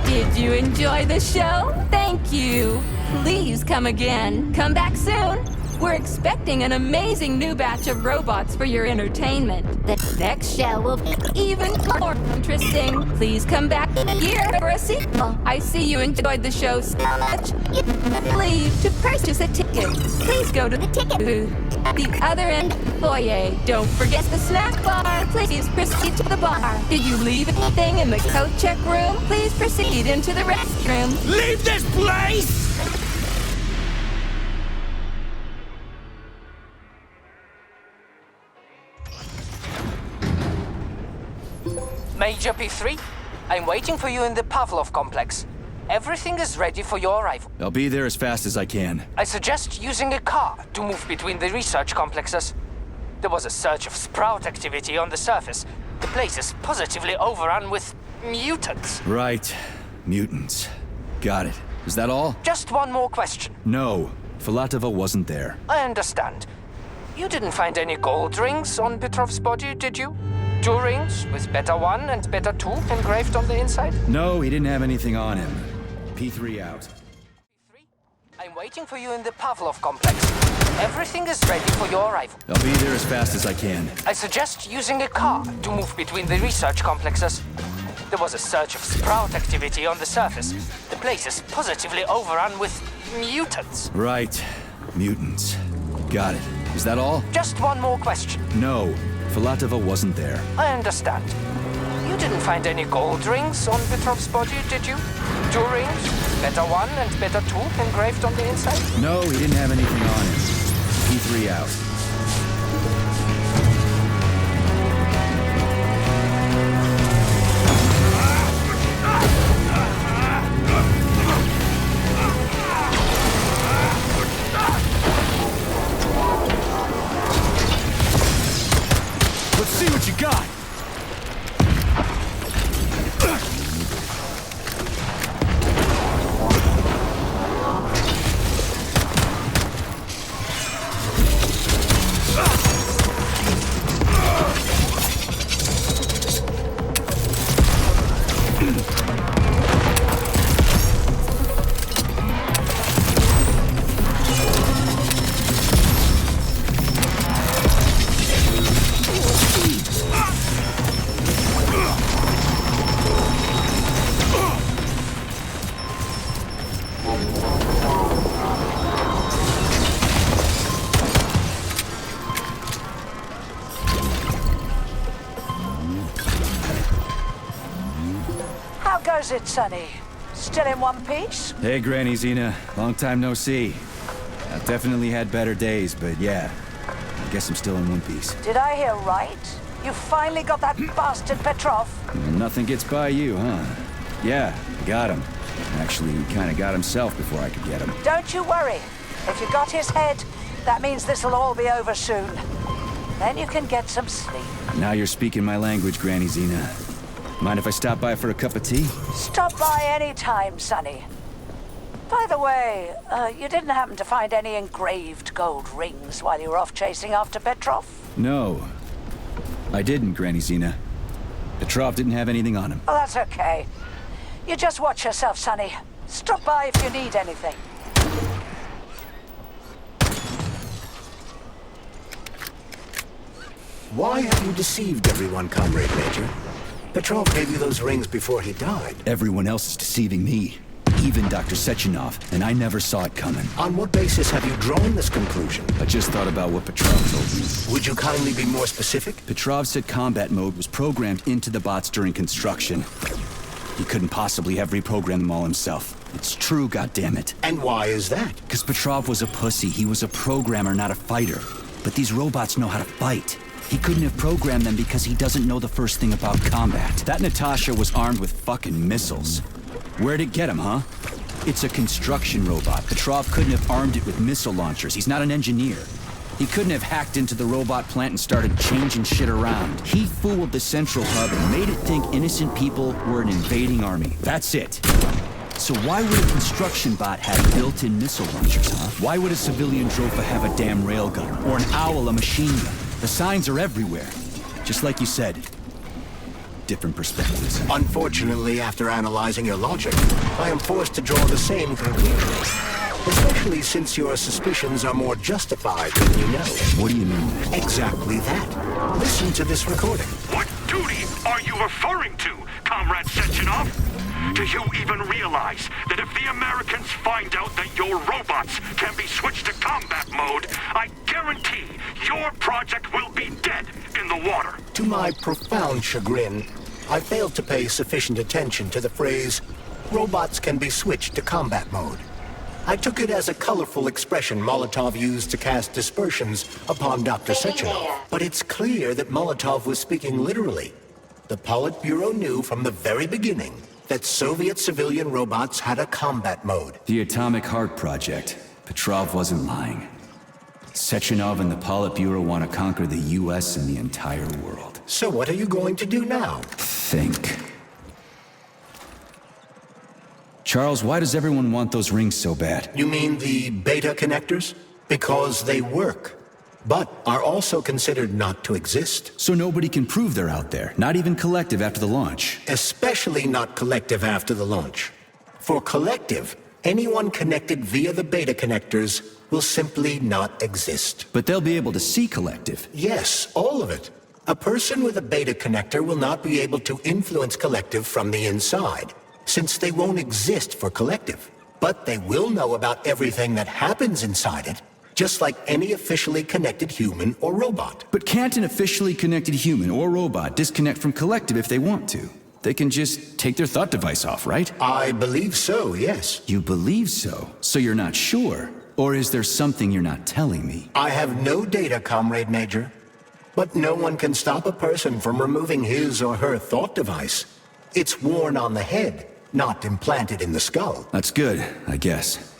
Did you enjoy the show? Thank you. Please come again. Come back soon. We're expecting an amazing new batch of robots for your entertainment. The next show will be even more interesting. Please come back here for a sequel. I see you enjoyed the show so much. Please, to purchase a ticket, please go to the ticket booth at the other end of the foyer. Don't forget the snack bar. Please proceed to the bar. Did you leave anything in the coat check room? Please proceed into the restroom. Leave this place! Major P3, I'm waiting for you in the Pavlov complex. Everything is ready for your arrival. I'll be there as fast as I can. I suggest using a car to move between the research complexes. There was a surge of sprout activity on the surface. The place is positively overrun with mutants. Right. Mutants. Got it. Is that all? Just one more question. No. Filatova wasn't there. I understand. You didn't find any gold rings on Petrov's body, did you? 2 rings with Beta 1 and Beta 2 engraved on the inside? No, he didn't have anything on him. P3 out. I'm waiting for you in the Pavlov complex. Everything is ready for your arrival. I'll be there as fast as I can. I suggest using a car to move between the research complexes. There was a surge of sprout activity on the surface. The place is positively overrun with mutants. Right. Mutants. Got it. Is that all? Just one more question. No. Filatova wasn't there. I understand. You didn't find any gold rings on Petrov's body, did you? 2 rings, Beta 1 and Beta 2 engraved on the inside? No, he didn't have anything on him. P3 out. Let's see what you got! How's it, Sonny? Still in one piece? Hey, Granny Xena. Long time no see. I've definitely had better days, but yeah. I guess I'm still in one piece. Did I hear right? You finally got that bastard Petrov? Nothing gets by you, huh? Yeah, got him. Actually, he kind of got himself before I could get him. Don't you worry. If you got his head, that means this'll all be over soon. Then you can get some sleep. Now you're speaking my language, Granny Zena. Mind if I stop by for a cup of tea? Stop by any time, Sonny. By the way, you didn't happen to find any engraved gold rings while you were off chasing after Petrov? No. I didn't, Granny Zena. Petrov didn't have anything on him. Oh, that's okay. You just watch yourself, Sonny. Stop by if you need anything. Why have you deceived everyone, Comrade Major? Petrov gave you those rings before he died. Everyone else is deceiving me. Even Dr. Sechenov, and I never saw it coming. On what basis have you drawn this conclusion? I just thought about what Petrov told me. Would you kindly be more specific? Petrov said combat mode was programmed into the bots during construction. He couldn't possibly have reprogrammed them all himself. It's true, goddammit. And why is that? Because Petrov was a pussy. He was a programmer, not a fighter. But these robots know how to fight. He couldn't have programmed them because he doesn't know the first thing about combat. That Natasha was armed with fucking missiles. Where'd it get him, huh? It's a construction robot. Petrov couldn't have armed it with missile launchers. He's not an engineer. He couldn't have hacked into the robot plant and started changing shit around. He fooled the central hub and made it think innocent people were an invading army. That's it. So why would a construction bot have built-in missile launchers, huh? Why would a civilian Drofa have a damn railgun? Or an owl a machine gun? The signs are everywhere. Just like you said. Different perspectives. Unfortunately, after analyzing your logic, I am forced to draw the same conclusion. Especially since your suspicions are more justified than you know. What do you mean? Exactly that. Listen to this recording. What duty are you referring to, Comrade Sechenov? Do you even realize that if the Americans find out that your robots can be switched to combat mode, I guarantee your project will be dead in the water? To my profound chagrin, I failed to pay sufficient attention to the phrase, robots can be switched to combat mode. I took it as a colorful expression Molotov used to cast dispersions upon Dr. Sechenov. But it's clear that Molotov was speaking literally. The Politburo knew from the very beginning that Soviet civilian robots had a combat mode. The Atomic Heart Project. Petrov wasn't lying. Sechenov and the Politburo want to conquer the US and the entire world. So what are you going to do now? Think. Charles, why does everyone want those rings so bad? You mean the beta connectors? Because they work, but are also considered not to exist. So nobody can prove they're out there, not even Collective after the launch. Especially not Collective after the launch. For Collective, anyone connected via the beta connectors will simply not exist. But they'll be able to see Collective. Yes, all of it. A person with a beta connector will not be able to influence Collective from the inside, since they won't exist for Collective. But they will know about everything that happens inside it, just like any officially connected human or robot. But can't an officially connected human or robot disconnect from Collective if they want to? They can just take their thought device off, right? I believe so, yes. You believe so? So you're not sure? Or is there something you're not telling me? I have no data, Comrade Major. But no one can stop a person from removing his or her thought device. It's worn on the head, not implanted in the skull. That's good, I guess.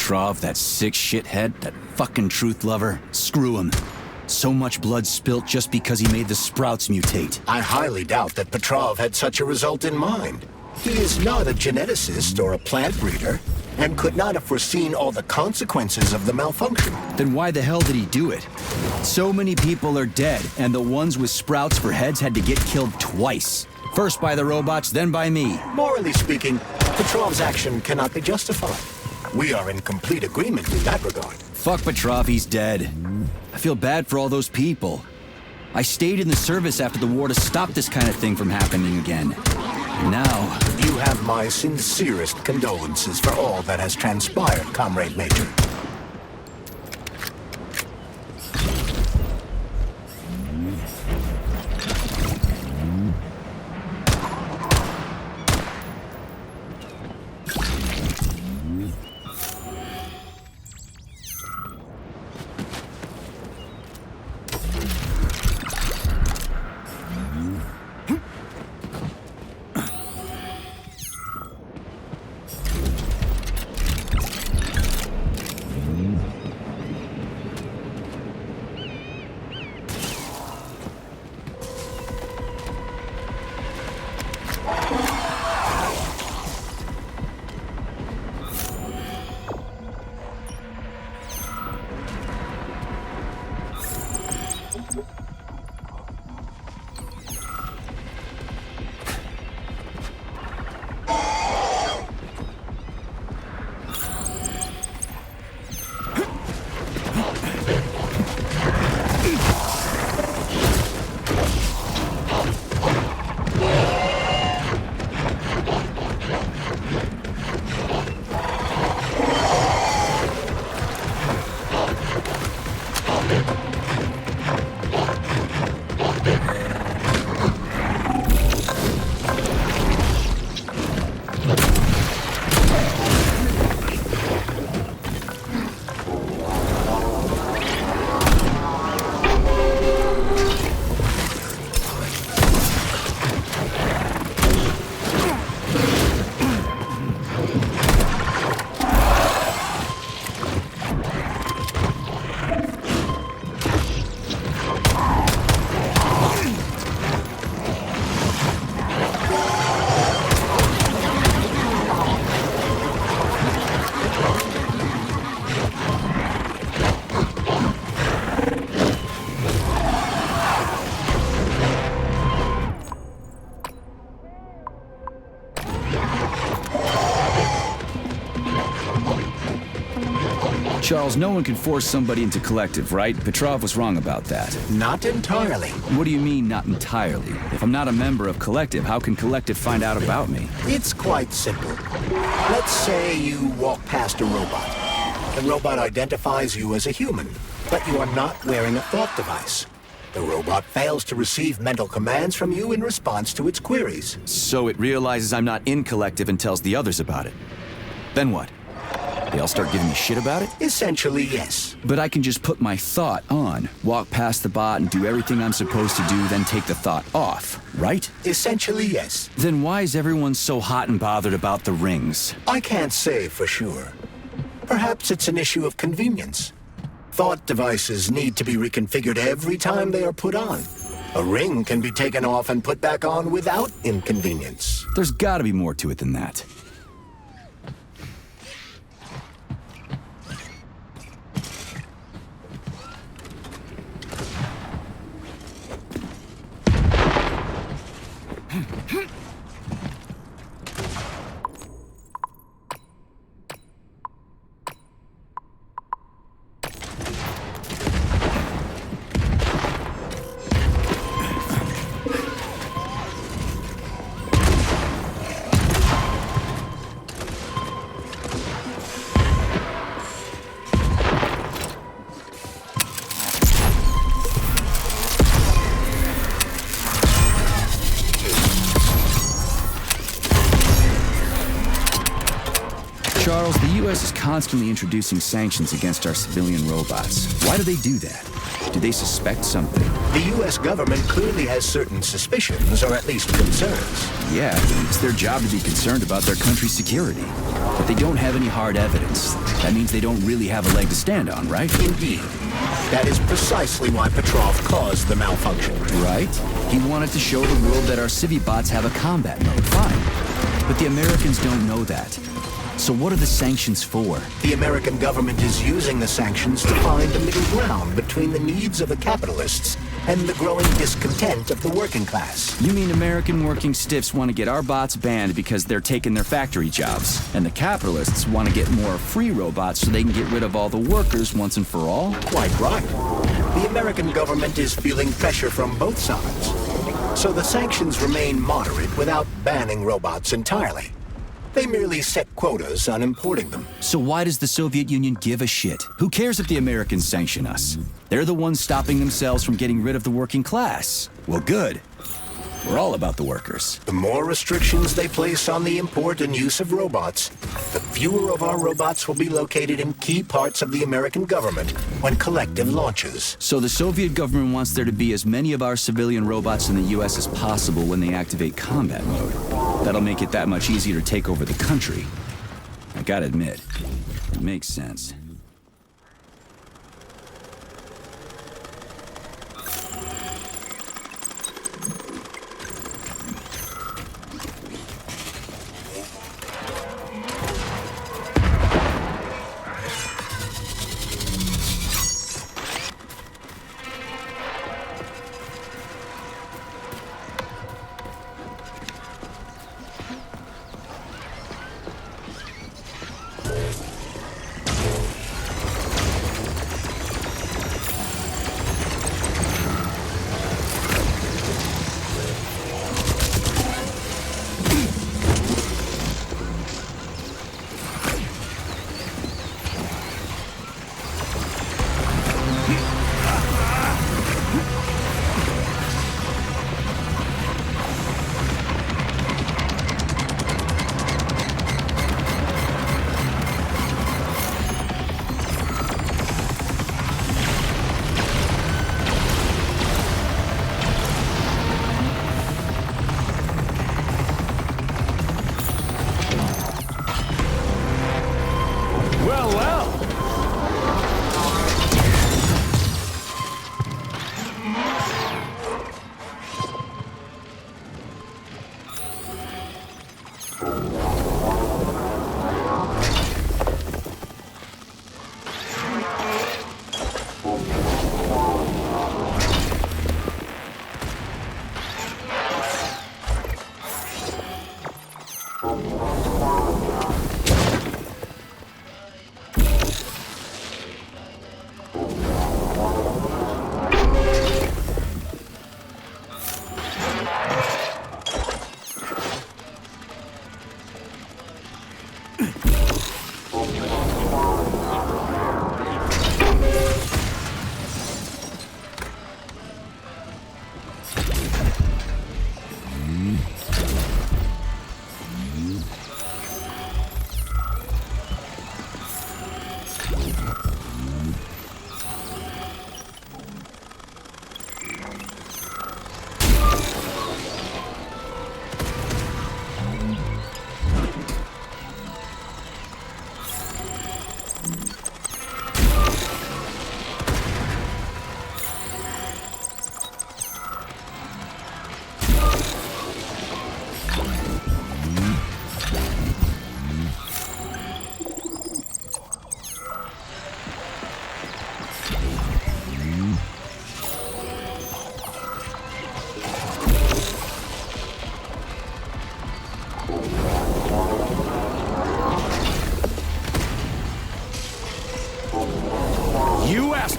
Petrov, that sick shithead, that fucking truth lover, screw him. So much blood spilt just because he made the sprouts mutate. I highly doubt that Petrov had such a result in mind. He is not a geneticist or a plant breeder, and could not have foreseen all the consequences of the malfunction. Then why the hell did he do it? So many people are dead, and the ones with sprouts for heads had to get killed twice. First by the robots, then by me. Morally speaking, Petrov's action cannot be justified. We are in complete agreement in that regard. Fuck Petrov, he's dead. I feel bad for all those people. I stayed in the service after the war to stop this kind of thing from happening again. Now, You have my sincerest condolences for all that has transpired, Comrade Major. Charles, no one can force somebody into collective, right? Petrov was wrong about that. Not entirely. What do you mean, not entirely? If I'm not a member of collective, how can collective find out about me? It's quite simple. Let's say you walk past a robot. The robot identifies you as a human, but you are not wearing a thought device. The robot fails to receive mental commands from you in response to its queries. So it realizes I'm not in collective and tells the others about it. Then what? They all start giving me shit about it? Essentially, yes. But I can just put my thought on, walk past the bot and do everything I'm supposed to do, then take the thought off, right? Essentially, yes. Then why is everyone so hot and bothered about the rings? I can't say for sure. Perhaps it's an issue of convenience. Thought devices need to be reconfigured every time they are put on. A ring can be taken off and put back on without inconvenience. There's gotta be more to it than that. Charles, the U.S. is constantly introducing sanctions against our civilian robots. Why do they do that? Do they suspect something? The U.S. government clearly has certain suspicions, or at least concerns. Yeah, it's their job to be concerned about their country's security. But they don't have any hard evidence. That means they don't really have a leg to stand on, right? Indeed. That is precisely why Petrov caused the malfunction. Right? He wanted to show the world that our Civi-bots have a combat mode. Fine. But the Americans don't know that. So what are the sanctions for? The American government is using the sanctions to find a middle ground between the needs of the capitalists and the growing discontent of the working class. You mean American working stiffs want to get our bots banned because they're taking their factory jobs, and the capitalists want to get more free robots so they can get rid of all the workers once and for all? Quite right. The American government is feeling pressure from both sides. So the sanctions remain moderate without banning robots entirely. They merely set quotas on importing them. So why does the Soviet Union give a shit? Who cares if the Americans sanction us? They're the ones stopping themselves from getting rid of the working class. Well, good. We're all about the workers. The more restrictions they place on the import and use of robots, the fewer of our robots will be located in key parts of the American government when Collective launches. So the Soviet government wants there to be as many of our civilian robots in the US as possible when they activate combat mode. That'll make it that much easier to take over the country. I gotta admit, it makes sense.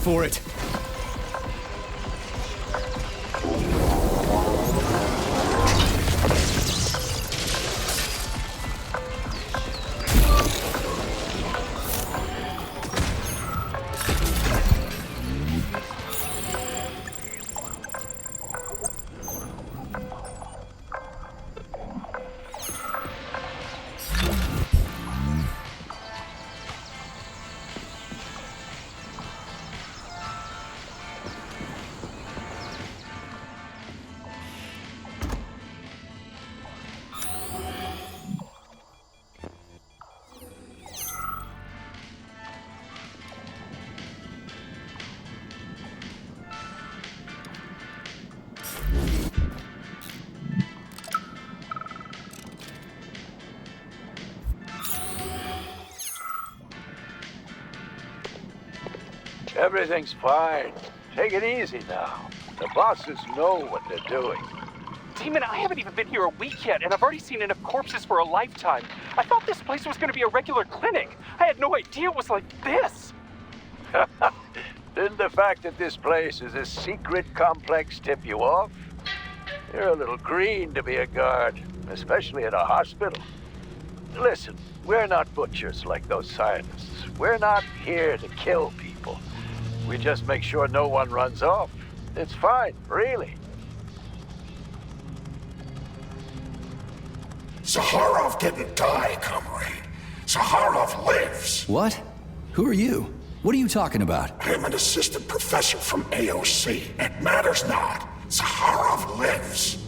For it. Everything's fine. Take it easy now. The bosses know what they're doing. Demon, I haven't even been here a week yet, and I've already seen enough corpses for a lifetime. I thought this place was going to be a regular clinic. I had no idea it was like this. Didn't the fact that this place is a secret complex tip you off? You're a little green to be a guard, especially at a hospital. Listen, we're not butchers like those scientists. We're not here to kill people. We just make sure no one runs off. It's fine, really. Zaharov didn't die, comrade. Zaharov lives. What? Who are you? What are you talking about? I'm an assistant professor from AOC. It matters not. Zaharov lives.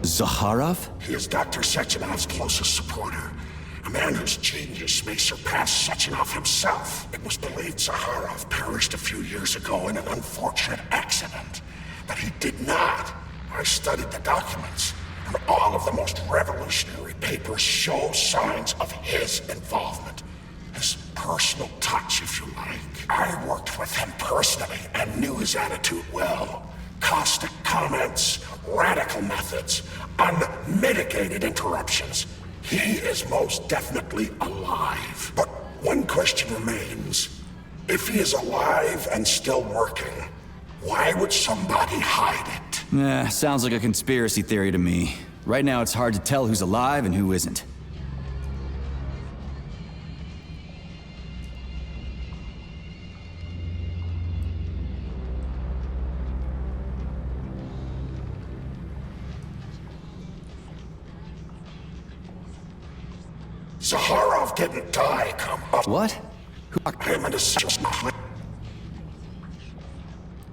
Zaharov? He is Dr. Sechenov's closest supporter. A man whose genius may surpass Sechenov himself. It was believed Zaharov perished a few years ago in an unfortunate accident. But he did not. I studied the documents, and all of the most revolutionary papers show signs of his involvement. His personal touch, if you like. I worked with him personally and knew his attitude well. Caustic comments, radical methods, unmitigated interruptions. He is most definitely alive. But one question remains. If he is alive and still working, why would somebody hide it? Sounds like a conspiracy theory to me. Right now it's hard to tell who's alive and who isn't. Zaharov didn't die, come up. What? I'm an assistant.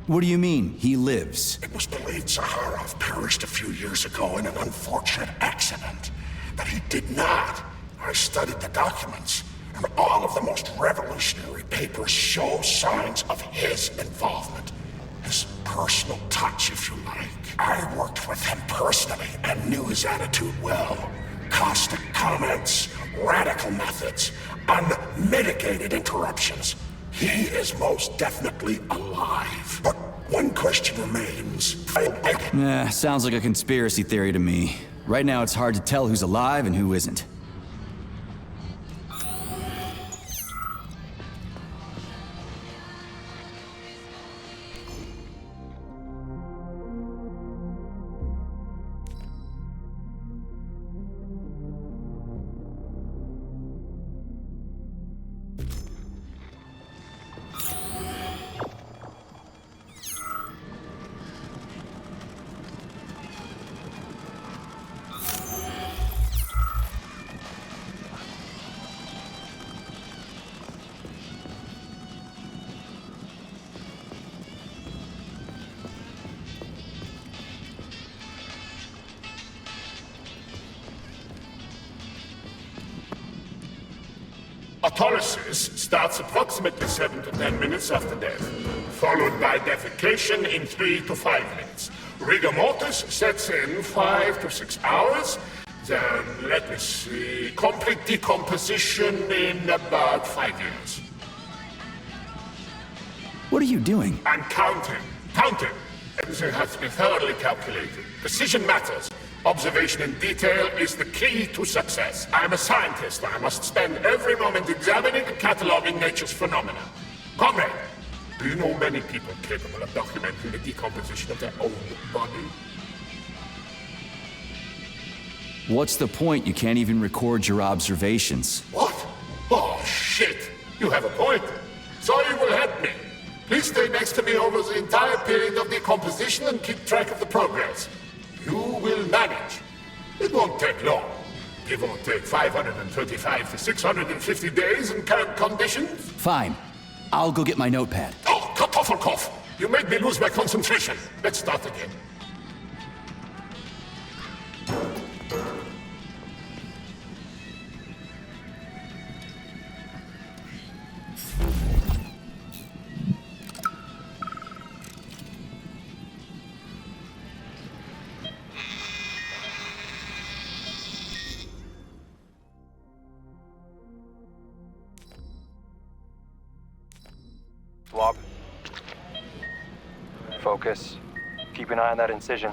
What do you mean, he lives? It was believed Zaharov perished a few years ago in an unfortunate accident. But he did not. I studied the documents, and all of the most revolutionary papers show signs of his involvement. His personal touch, if you like. I worked with him personally and knew his attitude well. Caustic comments, radical methods, unmitigated interruptions. He is most definitely alive. But one question remains. Sounds like a conspiracy theory to me. Right now it's hard to tell who's alive and who isn't. Autolysis starts approximately 7 to 10 minutes after death, followed by defecation in 3 to 5 minutes. Rigor mortis sets in 5 to 6 hours. Then, let me see, complete decomposition in about 5 years. What are you doing? I'm counting. Counting. Everything has to be thoroughly calculated. Precision matters. Observation in detail is the key to success. I'm a scientist. I must spend every moment examining and cataloging nature's phenomena. Comrade, do you know many people capable of documenting the decomposition of their own body? What's the point? You can't even record your observations. What? Oh, shit. You have a point. So you will help me. Please stay next to me over the entire period of decomposition and keep track of the progress. You will manage. It won't take long. Give or take 535 to 650 days in current conditions. Fine. I'll go get my notepad. Oh, Kartoffelkopf! You made me lose my concentration. Let's start again. Focus. Keep an eye on that incision.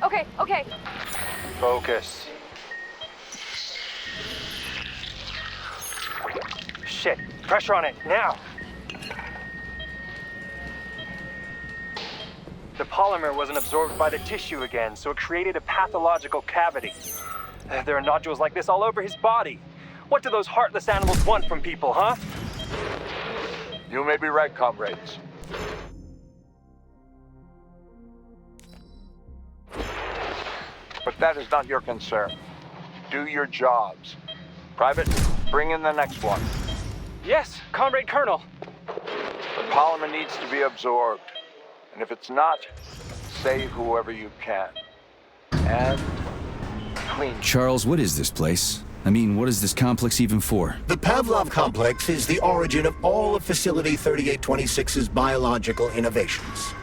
Okay, okay. Focus. Shit. Pressure on it, now! The polymer wasn't absorbed by the tissue again, so it created a pathological cavity. There are nodules like this all over his body. What do those heartless animals want from people, huh? You may be right, comrades. But that is not your concern. Do your jobs. Private, bring in the next one. Yes, Comrade Colonel. The polymer needs to be absorbed. And if it's not, save whoever you can. And clean. Charles, what is this place? I mean, what is this complex even for? The Pavlov complex is the origin of all of Facility 3826's biological innovations.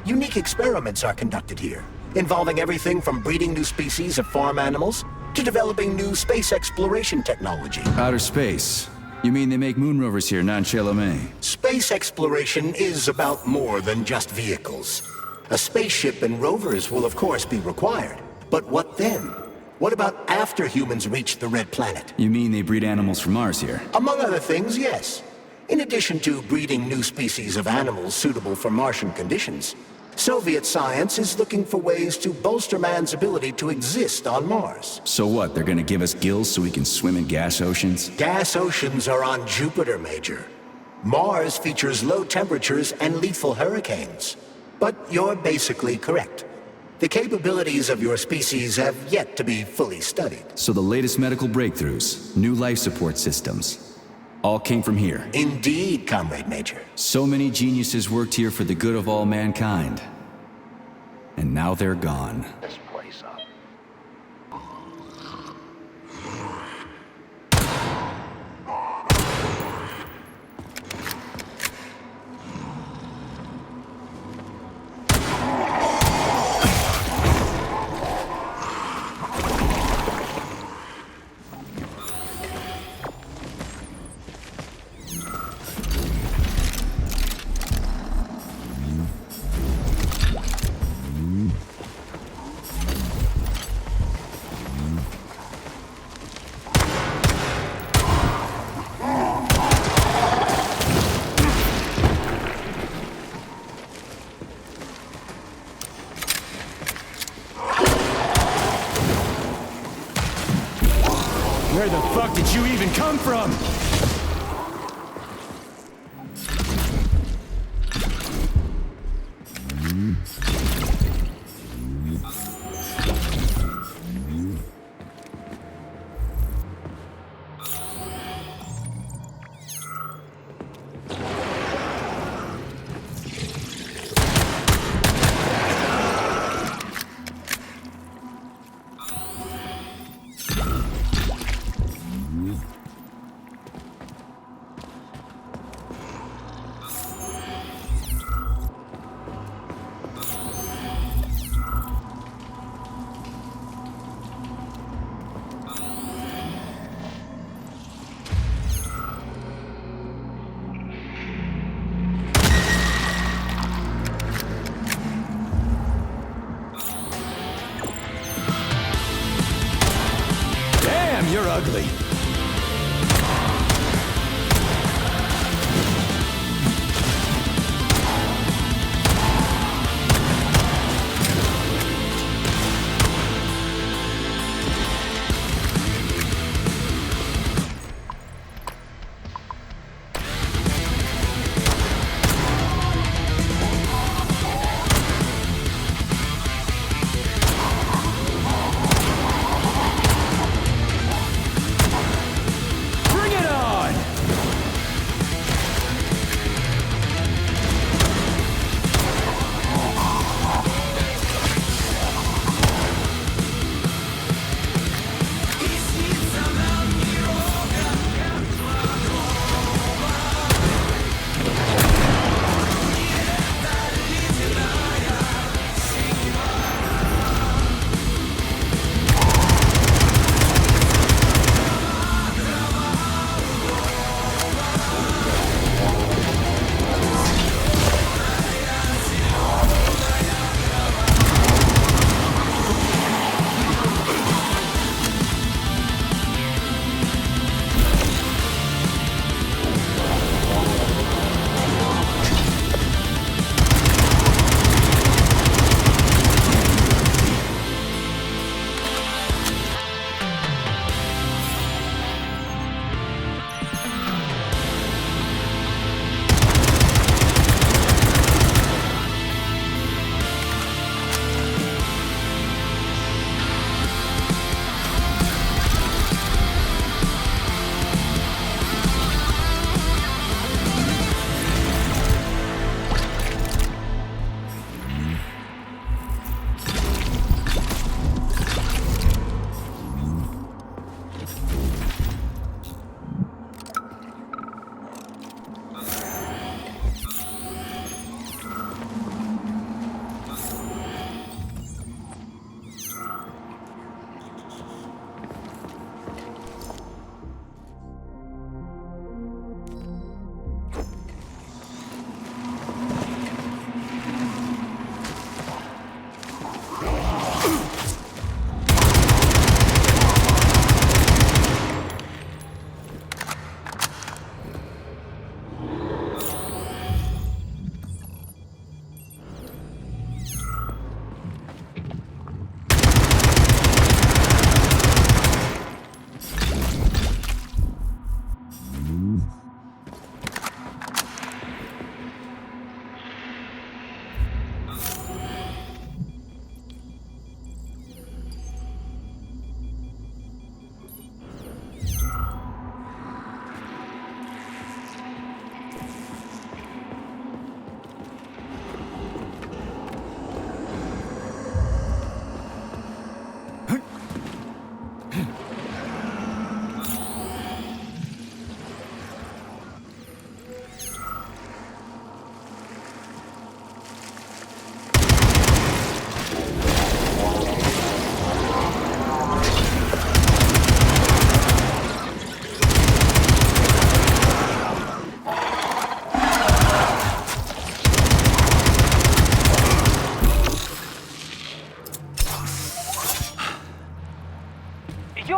Unique experiments are conducted here, involving everything from breeding new species of farm animals to developing new space exploration technology. Outer space? You mean they make moon rovers here, non-Chalomé? Space exploration is about more than just vehicles. A spaceship and rovers will of course be required. But what then? What about after humans reach the Red Planet? You mean they breed animals from Mars here? Among other things, yes. In addition to breeding new species of animals suitable for Martian conditions, Soviet science is looking for ways to bolster man's ability to exist on Mars. So what, they're gonna give us gills so we can swim in gas oceans? Gas oceans are on Jupiter, Major. Mars features low temperatures and lethal hurricanes. But you're basically correct. The capabilities of your species have yet to be fully studied. So the latest medical breakthroughs, new life support systems, all came from here. Indeed, Comrade Major. So many geniuses worked here for the good of all mankind. And now they're gone. This place up. Where the fuck did you even come from? You're ugly.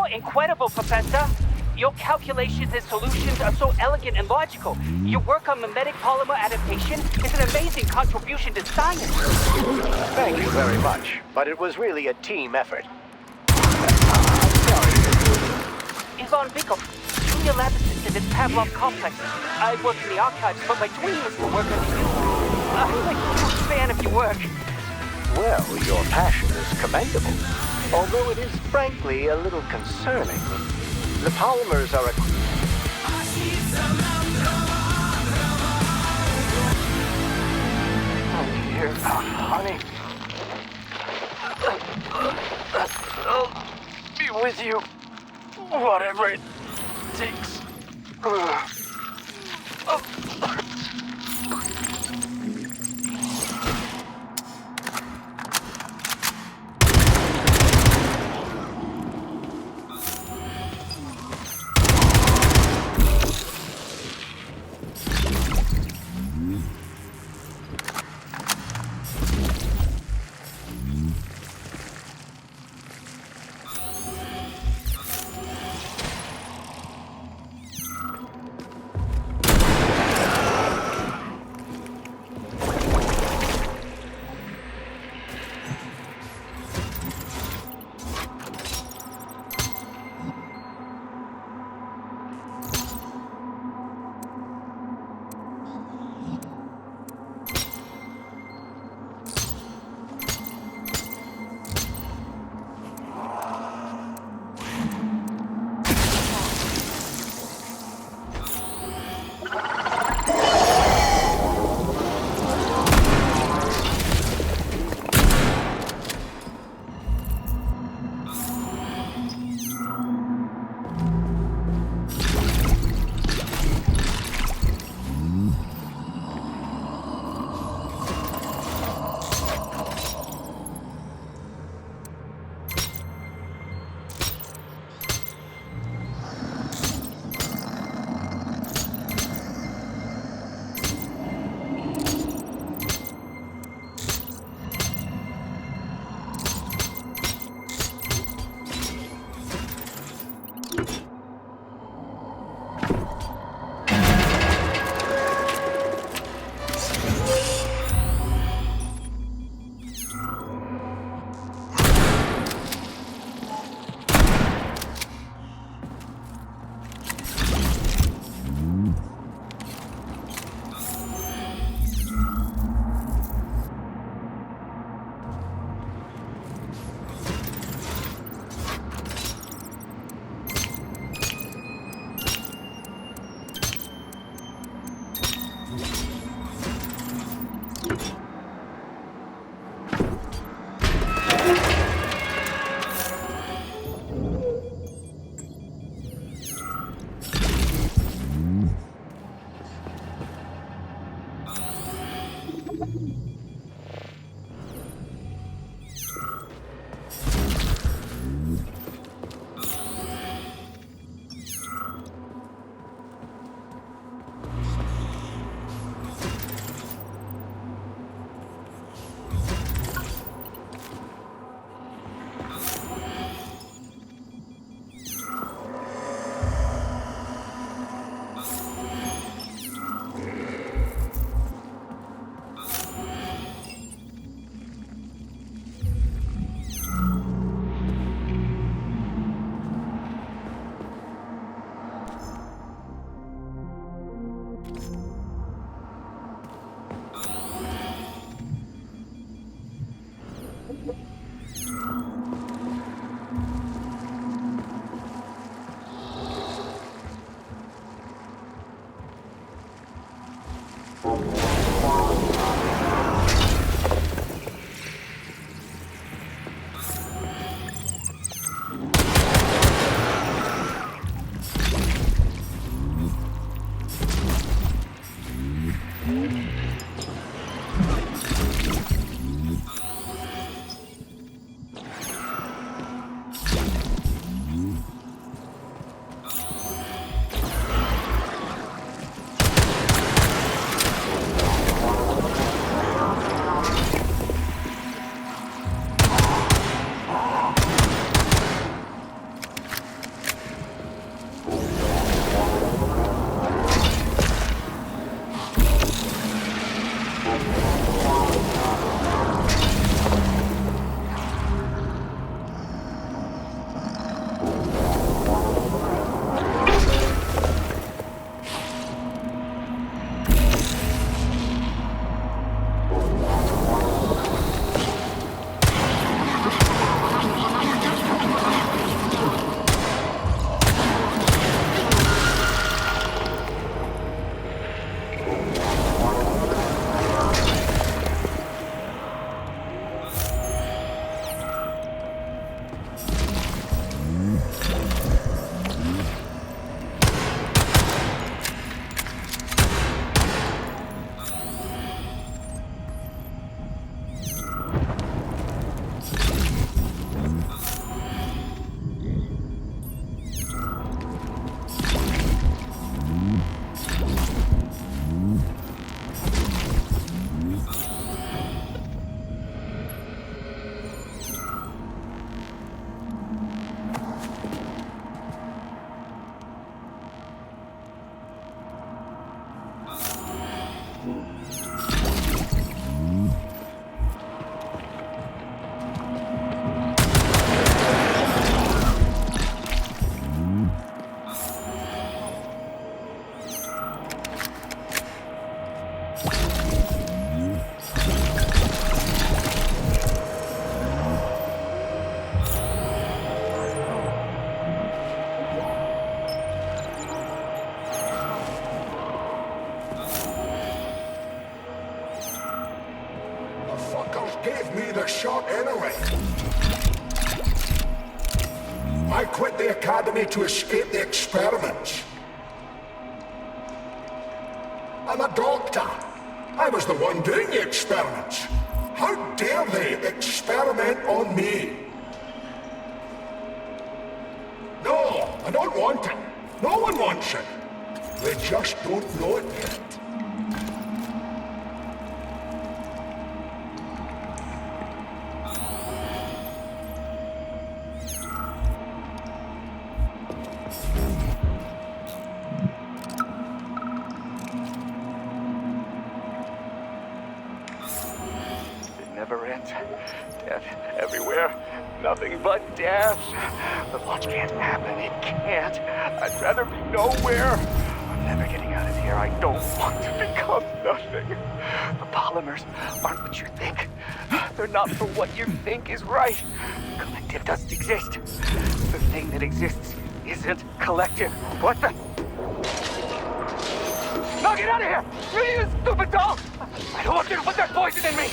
You're incredible, Professor. Your calculations and solutions are so elegant and logical. Your work on mimetic polymer adaptation is an amazing contribution to science. Thank you very much, but it was really a team effort. Ivan Bikov, junior lab assistant at Pavlov Complex. I work in the archives, but my dream is to work under you. I'm a huge fan of your work. Well, your passion is commendable, although it is frankly a little concerning. The polymers are a... Oh dear, honey. I'll be with you, whatever it takes. Gave me the shot anyway. I quit the academy to escape the experiments. I'm a doctor. I was the one doing the experiments. How dare they experiment on me? No, I don't want it. No one wants it. They just don't know it yet. Never ends. Death everywhere. Nothing but death. The launch can't happen. It can't. I'd rather be nowhere. I'm never getting out of here. I don't want to become nothing. The polymers aren't what you think. They're not for what you think is right. Collective doesn't exist. The thing that exists isn't collective. What the? No, get out of here! You stupid dog! I don't want you to put that poison in me!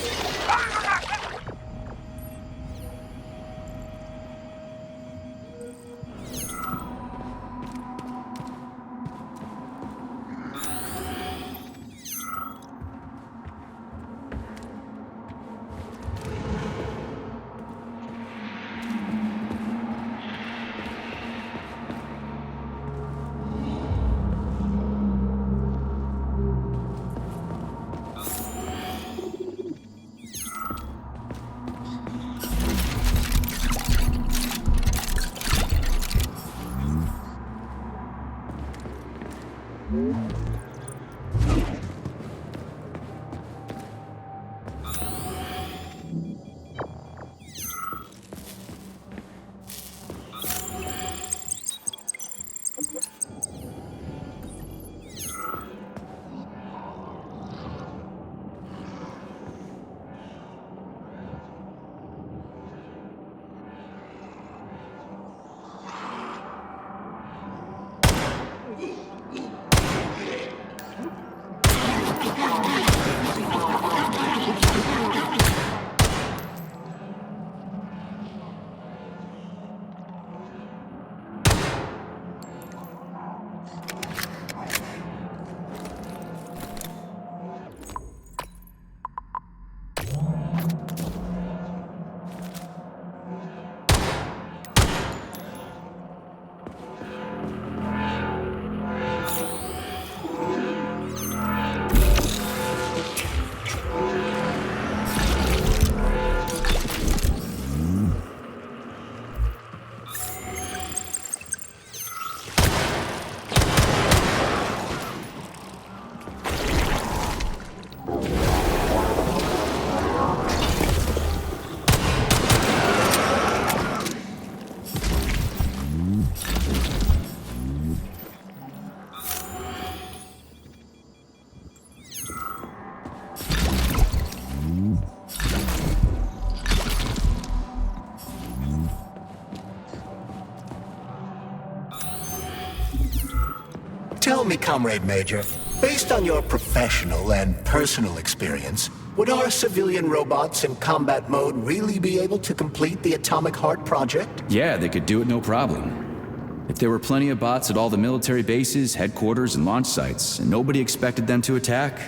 Tell me, Comrade Major, based on your professional and personal experience, Would our civilian robots in combat mode really be able to complete the Atomic Heart project? Yeah, they could do it no problem. If there were plenty of bots at all the military bases, headquarters, and launch sites, and nobody expected them to attack,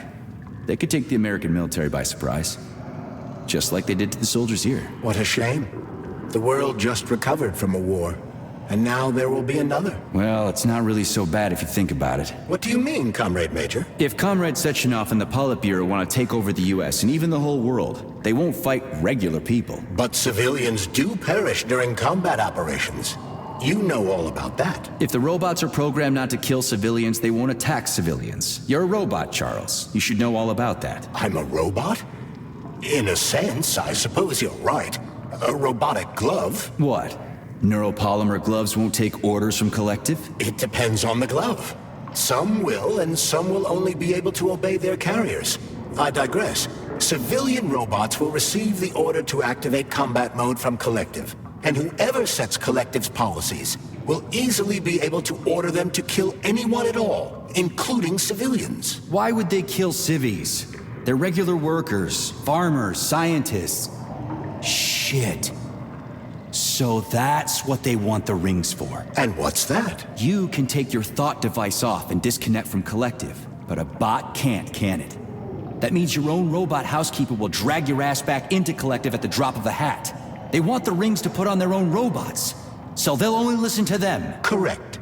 they could take the American military by surprise. Just like they did to the soldiers here. What a shame. The world just recovered from a war, and now there will be another. Well, it's not really so bad if you think about it. What do you mean, Comrade Major? If Comrade Sechenov and the Politburo want to take over the US and even the whole world, they won't fight regular people. But civilians do perish during combat operations. You know all about that. If the robots are programmed not to kill civilians, they won't attack civilians. You're a robot, Charles. You should know all about that. I'm a robot? In a sense, I suppose you're right. A robotic glove? What? Neuropolymer gloves won't take orders from Collective? It depends on the glove. Some will, and some will only be able to obey their carriers. I digress. Civilian robots will receive the order to activate combat mode from Collective. And whoever sets Collective's policies will easily be able to order them to kill anyone at all, including civilians. Why would they kill civvies? They're regular workers, farmers, scientists. Shit. So that's what they want the rings for. And what's that? You can take your thought device off and disconnect from Collective, but a bot can't, can it? That means your own robot housekeeper will drag your ass back into Collective at the drop of a hat. They want the rings to put on their own robots, so they'll only listen to them. Correct.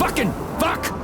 Fucking fuck!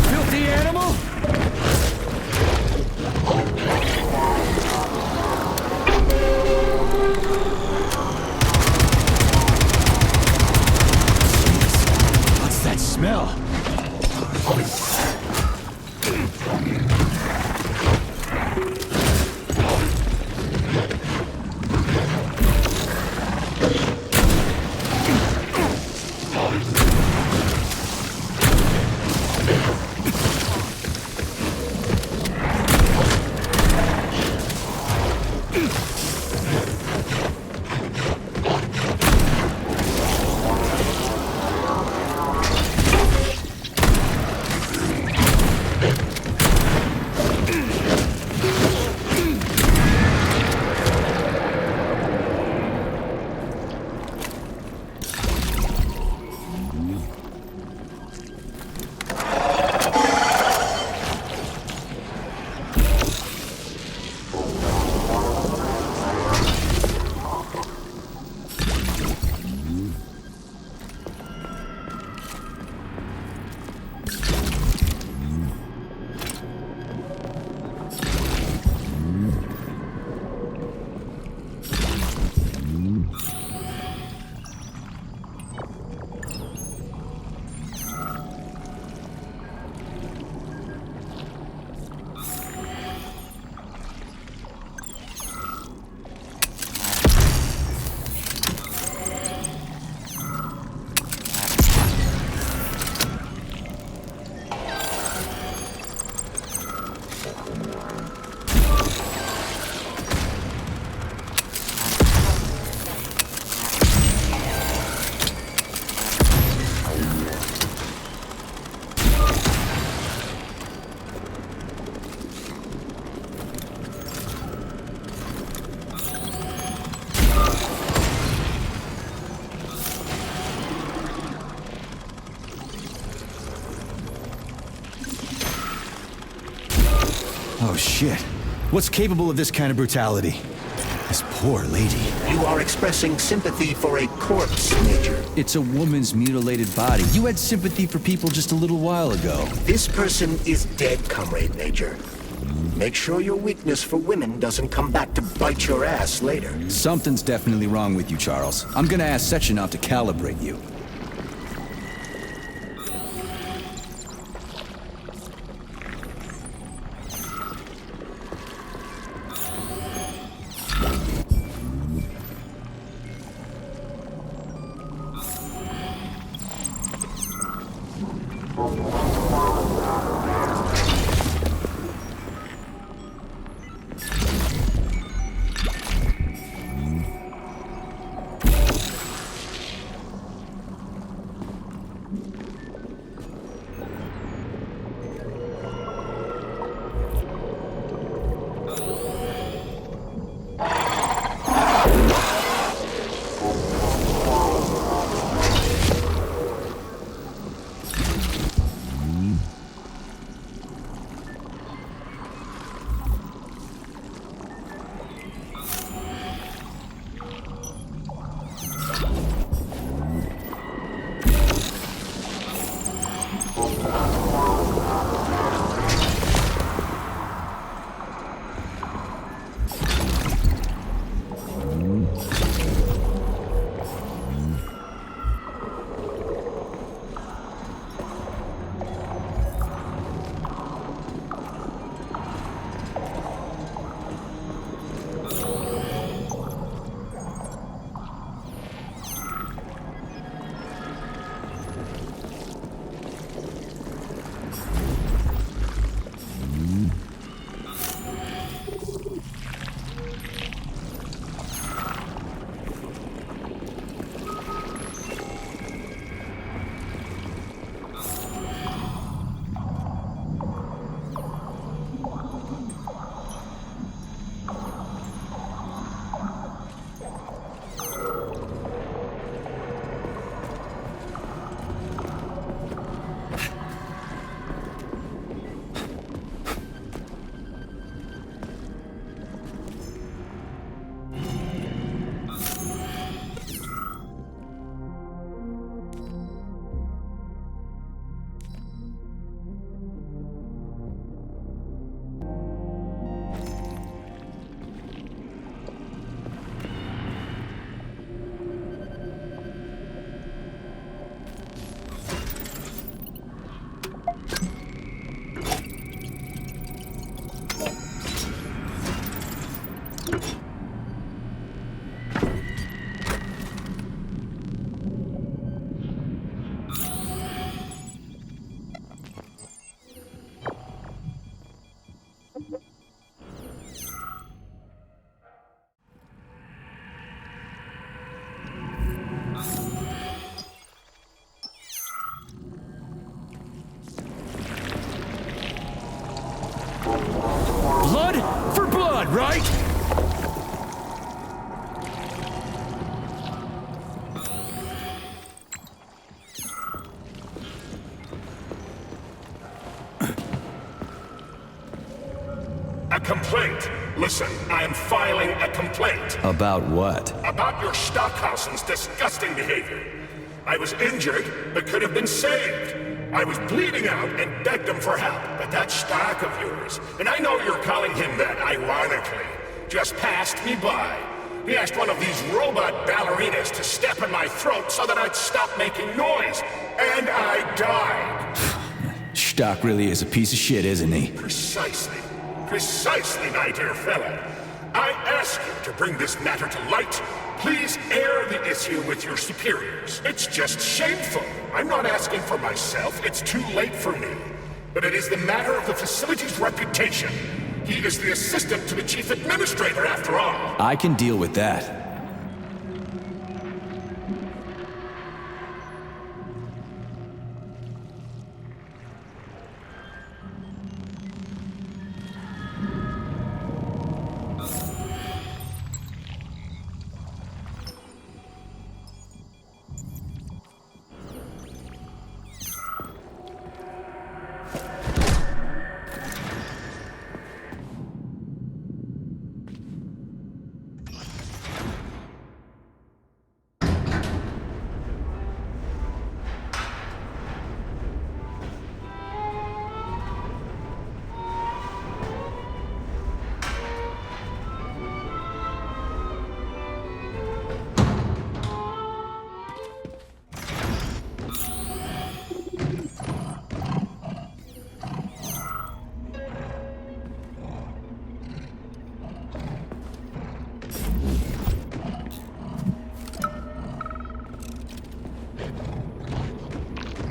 Filthy animal. Oh shit. What's capable of this kind of brutality? This poor lady. You are expressing sympathy for a corpse, Major. It's a woman's mutilated body. You had sympathy for people just a little while ago. This person is dead, Comrade Major. Make sure your weakness for women doesn't come back to bite your ass later. Something's definitely wrong with you, Charles. I'm gonna ask Sechenov to calibrate you. Blood for blood, right? A complaint. Listen, I am filing a complaint. About what? About your Stockhausen's disgusting behavior. I was injured, but could have been saved. I was bleeding out and begged him for help, but that Stock of yours, and I know you're calling him that ironically, just passed me by. He asked one of these robot ballerinas to step in my throat so that I'd stop making noise, and I died. Stock really is a piece of shit, isn't he? Precisely. Precisely, my dear fellow. I ask you to bring this matter to light. Please air the issue with your superiors. It's just shameful. I'm not asking for myself. It's too late for me. But it is the matter of the facility's reputation. He is the assistant to the chief administrator, after all. I can deal with that.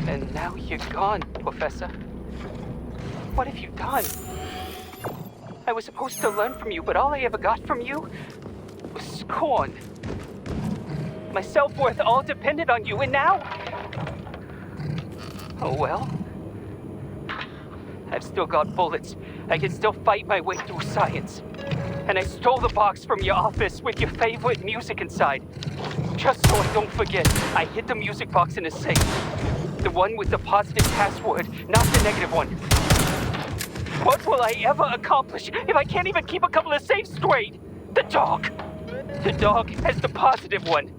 And now you're gone, Professor. What have you done? I was supposed to learn from you, but all I ever got from you was scorn. My self-worth all depended on you, and now... Oh well. I've still got bullets. I can still fight my way through science. And I stole the box from your office with your favorite music inside. Just so I don't forget, I hid the music box in a safe. The one with the positive password, not the negative one. What will I ever accomplish if I can't even keep a couple of safes straight? The dog! The dog has the positive one.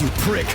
You prick!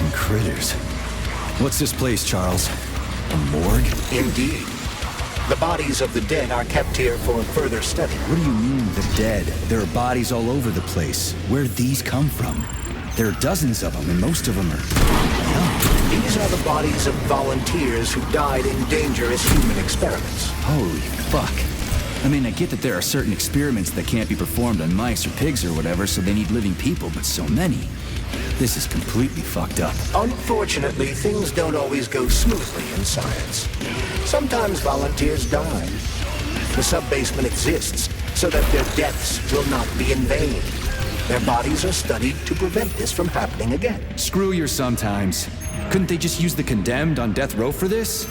Fucking critters. What's this place, Charles? A morgue? Indeed. The bodies of the dead are kept here for further study. What do you mean, the dead? There are bodies all over the place. Where'd these come from? There are dozens of them, and most of them are young. These are the bodies of volunteers who died in dangerous human experiments. Holy fuck. I mean, I get that there are certain experiments that can't be performed on mice or pigs or whatever, so they need living people, but so many. This is completely fucked up. Unfortunately, things don't always go smoothly in science. Sometimes volunteers die. The sub-basement exists so that their deaths will not be in vain. Their bodies are studied to prevent this from happening again. Screw your sometimes. Couldn't they just use the condemned on death row for this?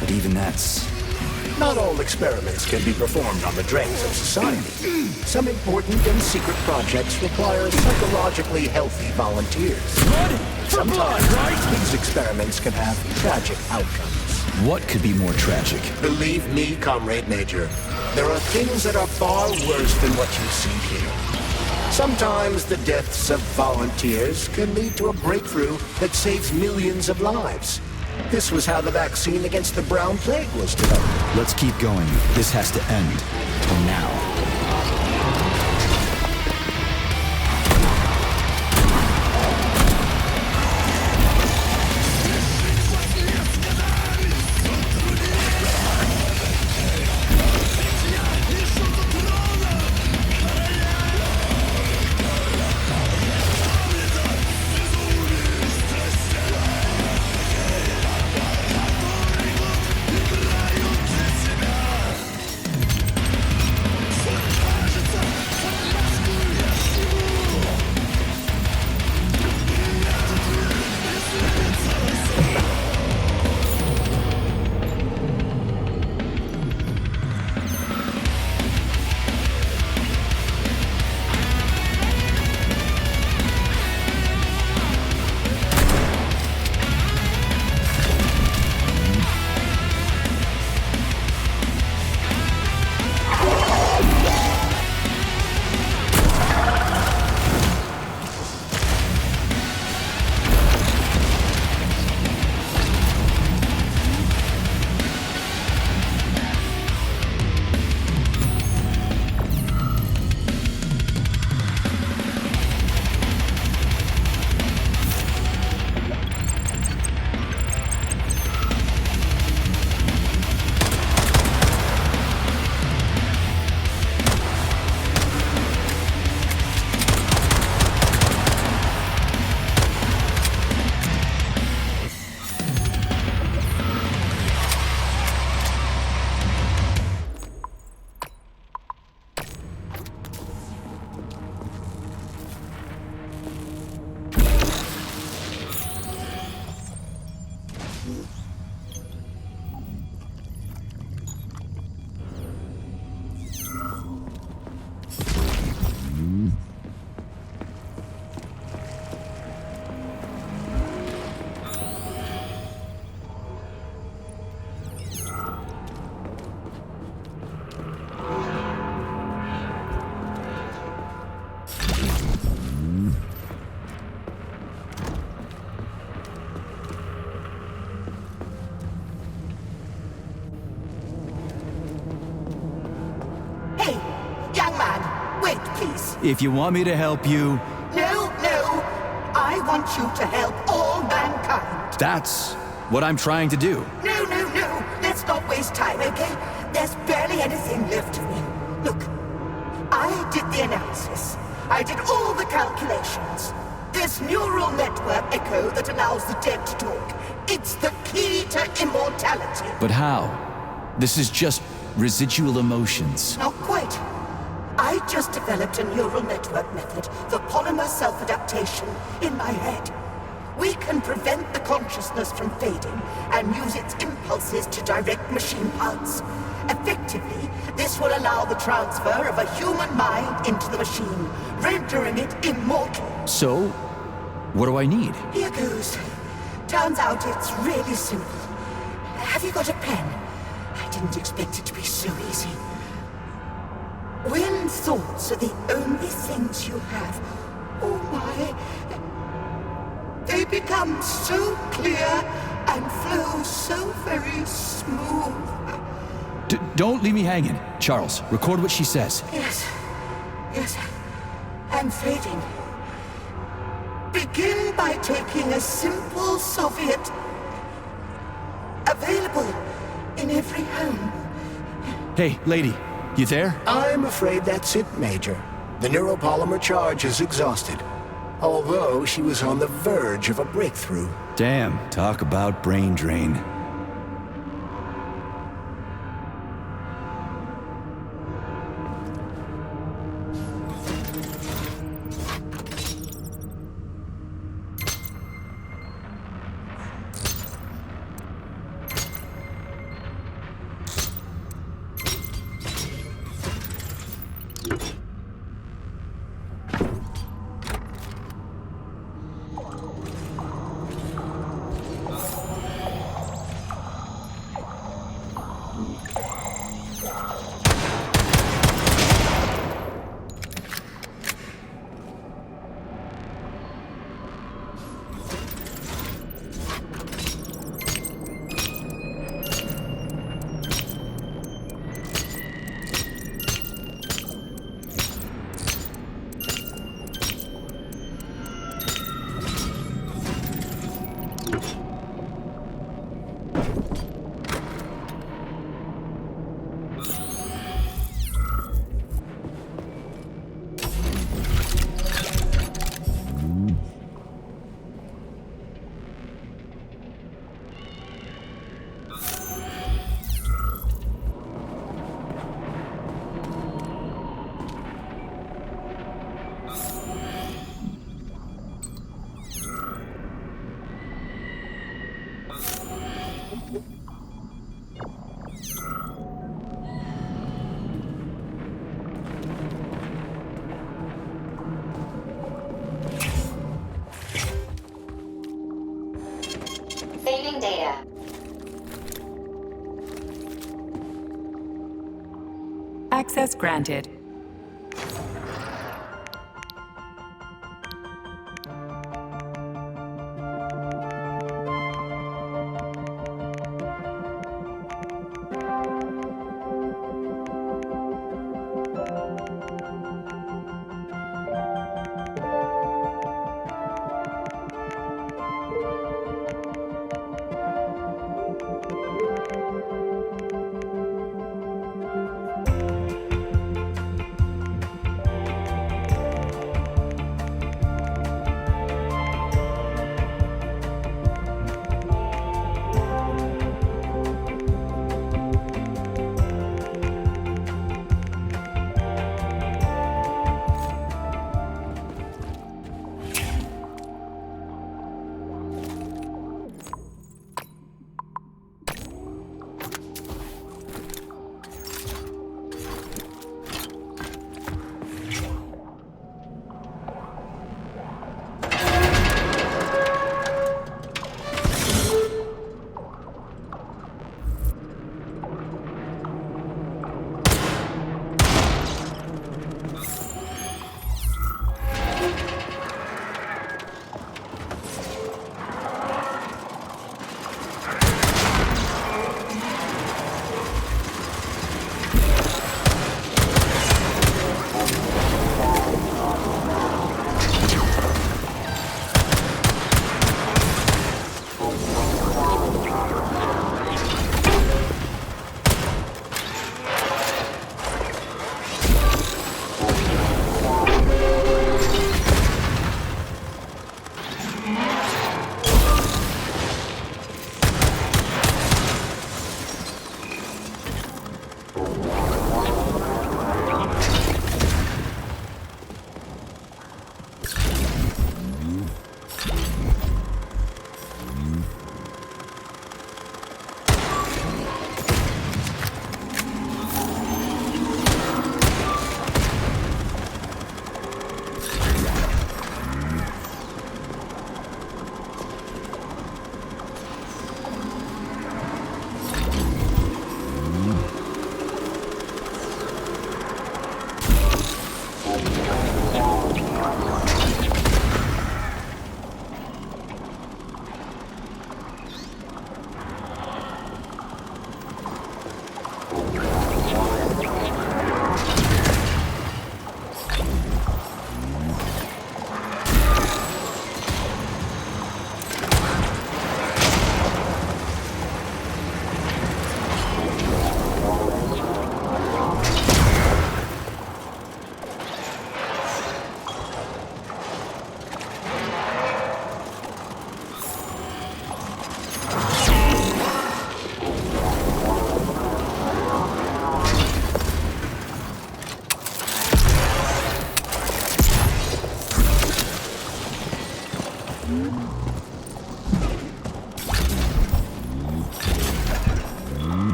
But even that's... Not all experiments can be performed on the dregs of society. Some important and secret projects require psychologically healthy volunteers. Blood for blood, Sometimes these experiments can have tragic outcomes. What could be more tragic? Believe me, Comrade Major, there are things that are far worse than what you see here. Sometimes the deaths of volunteers can lead to a breakthrough that saves millions of lives. This was how the vaccine against the brown plague was developed. Let's keep going. This has to end. And now. If you want me to help you... No. I want you to help all mankind. That's what I'm trying to do. No. Let's not waste time, okay? There's barely anything left of me. Look, I did the analysis. I did all the calculations. This neural network echo that allows the dead to talk. It's the key to immortality. But how? This is just residual emotions. Not quite. I just developed a neural network method for polymer self-adaptation in my head. We can prevent the consciousness from fading and use its impulses to direct machine parts. Effectively, this will allow the transfer of a human mind into the machine, rendering it immortal. So, what do I need? Here goes. Turns out it's really simple. Have you got a pen? I didn't expect it to be so easy. When thoughts are the only things you have, oh my, they become so clear and flow so very smooth. Don't leave me hanging. Charles, record what she says. Yes, I'm fading. Begin by taking a simple Soviet. Available in every home. Hey, lady, you there? I'm afraid that's it, Major. The neuropolymer charge is exhausted. Although she was on the verge of a breakthrough. Damn, talk about brain drain. Saving data. Access granted.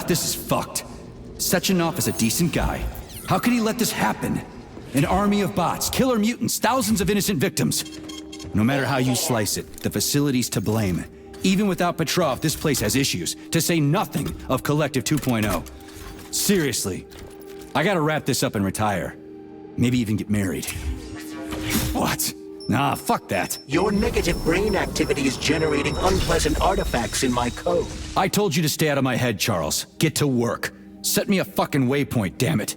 This is fucked. Sechenov is a decent guy. How could he let this happen? An army of bots, killer mutants, thousands of innocent victims. No matter how you slice it, the facility's to blame. Even without Petrov, this place has issues, to say nothing of Collective 2.0. Seriously, I gotta wrap this up and retire. Maybe even get married. What? Nah, fuck that. Your negative brain activity is generating unpleasant artifacts in my code. I told you to stay out of my head, Charles. Get to work. Set me a fucking waypoint, damn it.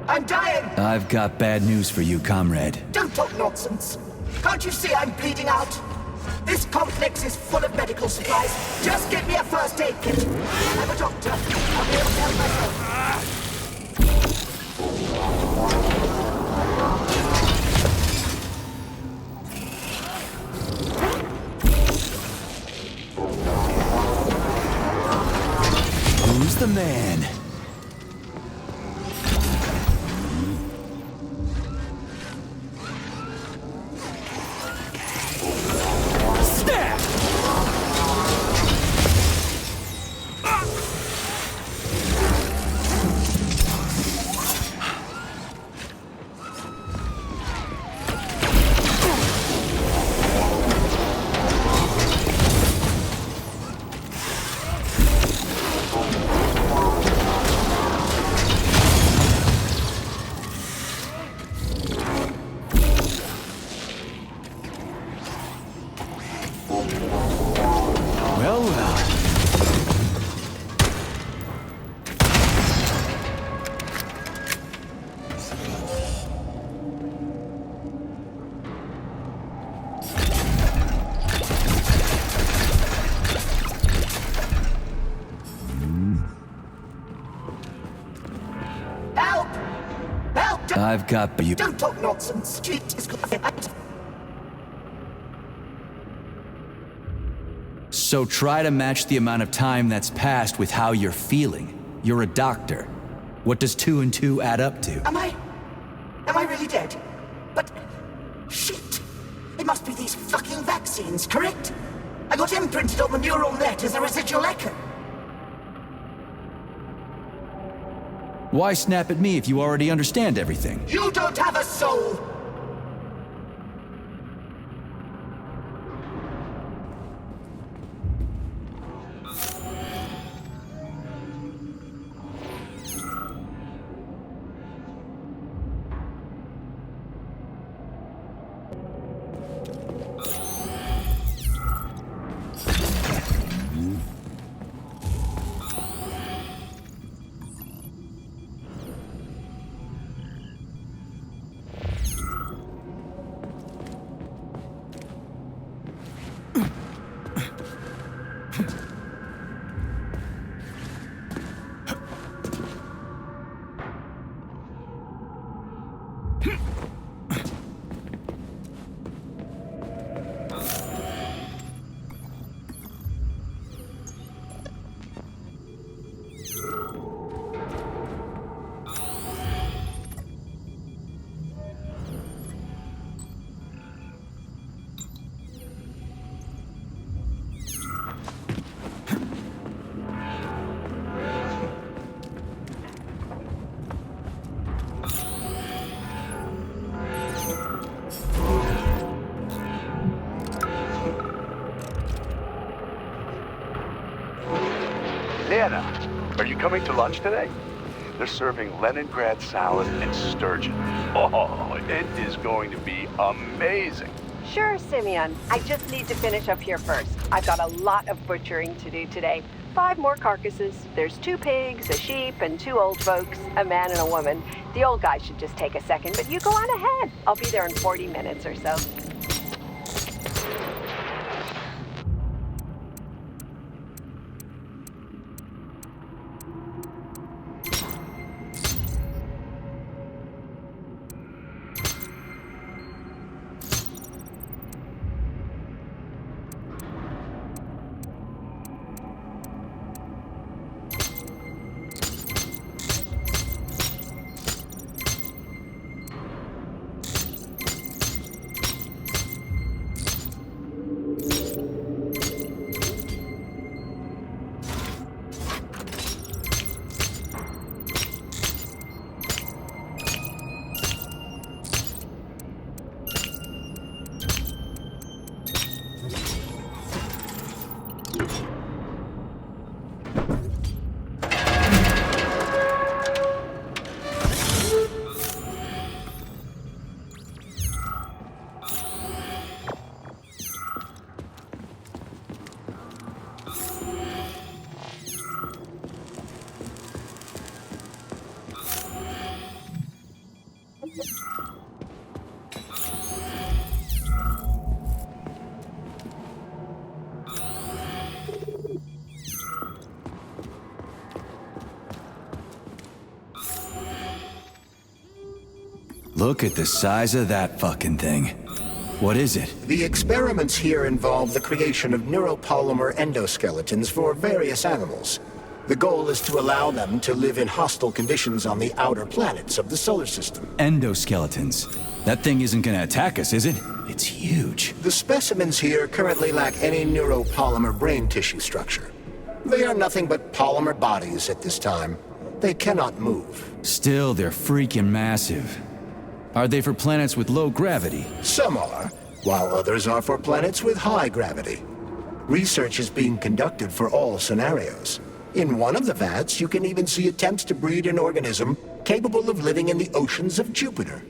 I'm dying! I've got bad news for you, comrade. Don't talk nonsense. Can't you see I'm bleeding out? This complex is full of medical supplies. Just get me a first aid kit. I'm a doctor. I'll be able to help myself. Who's the man? I've got you. Don't talk nonsense. Treat is good. So try to match the amount of time that's passed with how you're feeling. You're a doctor. What does 2 and 2 add up to? Am I really dead? But... shit! It must be these fucking vaccines, correct? I got imprinted on the neural net as a residual echo. Why snap at me if you already understand everything? You don't have a soul! Nana, are you coming to lunch today? They're serving Leningrad salad and sturgeon. Oh, it is going to be amazing. Sure, Simeon. I just need to finish up here first. I've got a lot of butchering to do today. 5 more carcasses. There's 2 pigs, a sheep, and 2 old folks, a man and a woman. The old guy should just take a second, but you go on ahead. I'll be there in 40 minutes or so. Look at the size of that fucking thing. What is it? The experiments here involve the creation of neuropolymer endoskeletons for various animals. The goal is to allow them to live in hostile conditions on the outer planets of the solar system. Endoskeletons. That thing isn't gonna attack us, is it? It's huge. The specimens here currently lack any neuropolymer brain tissue structure. They are nothing but polymer bodies at this time. They cannot move. Still, they're freaking massive. Are they for planets with low gravity? Some are, while others are for planets with high gravity. Research is being conducted for all scenarios. In one of the vats, you can even see attempts to breed an organism capable of living in the oceans of Jupiter.